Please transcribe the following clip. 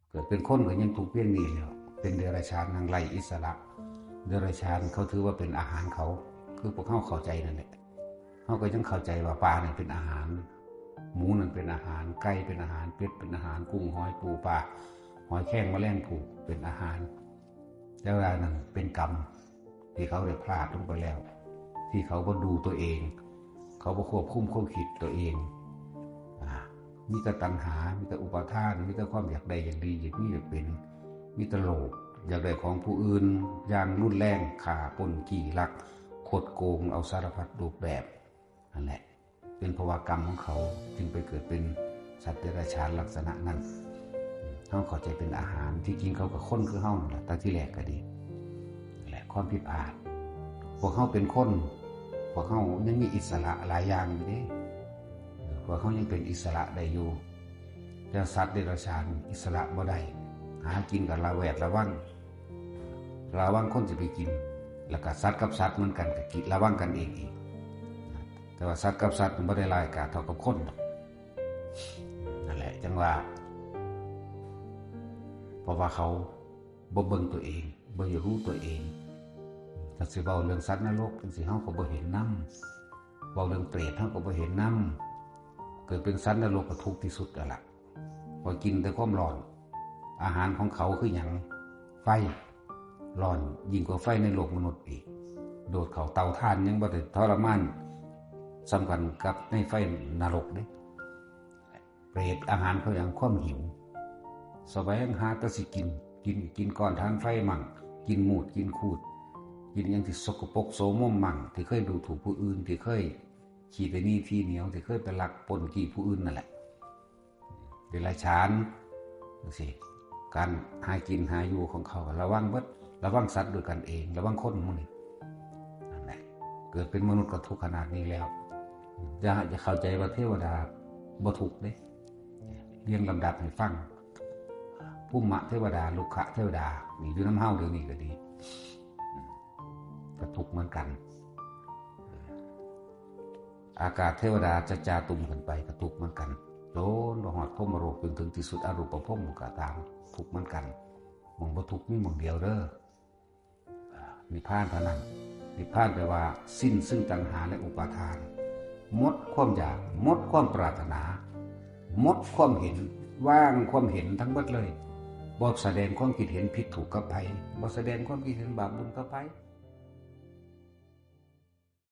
เกิดเป็นคนก็ยังทุกข์เพียงนี้แล้วเป็นเดรัจฉานนางไร้อิสระเดรัจฉานเขาถือว่าเป็นอาหารเขาคือพวกเขาเข้าใจนั่นแหละเขาก็ยังเข้าใจว่าปลาเนี่ยเป็นอาหารหมูนั่นเป็นอาหารไก่เป็นอาหารเป็ดเป็นอาหารกุ้งหอยปูปลาหอยแครงแมลงภู่เป็นอาหารแล้วเวลานั้นเป็นกรรมที่เขาได้พลาดลงไปแล้วที่เขาบ่ดูตัวเองเขาบ่ควบคุมความคิดตัวเองมีแต่ตัณหามีแต่อุปาทานมีแต่ความอยากได้อยากดีอยากมีอยากเป็นมีแต่โลภอยากได้ของผู้อื่นอย่างรุนแรงฆ่าปล้นจี้ลักคดโกงเอาสารพัดรูปแบบนั่นแหละเป็นภวกรรมของเขาจึงไปเกิดเป็นสัตว์เดรัจฉานลักษณะนั้นเขาเข้าใจเป็นอาหารที่จริงเขาก็คนคือเฮานั่นแหละตั้งที่แรกก็ดีนั่นแหละความผิดพลาดพวกเขาเป็นคนพวกเขายังมีอิสระหลายอย่างอยู่เด้พวกเขายังเป็นอิสระได้อยู่แต่สัตว์เดรัจฉานอิสระบ่ได้หากินกับระแวดระวังคนจะไปกินแล้วก็สัตว์กับสัตว์เหมือนกันก็กินระวังกันเองอีกแต่ว่าสัตว์กับสัตว์มันบ่ได้ร้ายกาจเท่ากับคนนั่นแหละจังว่าเพราะว่าเขาบ่เบิ่งตัวเองบ่รู้ตัวเองถ้าสิเว้าเรื่องสัตว์นรกจังซี่เฮาก็บ่เห็นนำเว้าเรื่องเปรตเฮาก็บ่เห็นนำเกิดเป็นสัตว์นรกก็ทุกข์ที่สุดแล้วล่ะพอกินแต่ความร้อนอาหารของเขาคือหยังไฟร้อนยิ่งกว่าไฟในโลกมนุษย์อีกโดดเข้าเตาถ่านยังบ่ได้ทรมานสำคัญกับในไฟนรกเด้เปรตอาหารเขาอย่างความหิวแสวงหาแต่สิกินก่อนทานไฟมั่งกินมูดกินคูดกินอย่างที่สกปรกโสมมมั่งที่เคยดูถูกผู้อื่นที่เคยขี้ไปนี่ที่เหนียวที่เคยไปลักปล้นกี้ผู้อื่นนั่นแหละเดรัจฉานจังซี่การหากินหาอยู่ของเขาระวังเบิดระวังสัตว์ด้วยกันเองระวังคนหมู่นี้นั่นแหละเกิดเป็นมนุษย์ก็ทุกข์ขนาดนี้แล้วอย่าเข้าใจว่าเทวดาบ่ทุกข์เด้เรียงลำดับให้ฟังภูมิเทวดาลุกขะเทวดานี่อยู่น้ำเฮาเดี๋ยวนี้ก็ดีก็ทุกข์เหมือนกันอากาศเทวดาจะจาตุมขึ้นไปก็ทุกข์เหมือนกันโดนบ่ฮอดพรหมโลกจนถึงที่สุดอรูปภพก็ตามทุกข์เหมือนกันมองบ่ทุกข์มีหม่องเดียวเด้อนิพพานเท่านั้นนิพพานแปลว่าสิ้นซึ่งตัณหาและอุปาทานหมดความอยากหมดความปรารถนาหมดความเห็นว่างความเห็นทั้งหมดเลยบ่แสดงความคิดเห็นผิดถูกกับไผบ่แสดงความคิดเห็นบาปบุญกับไผ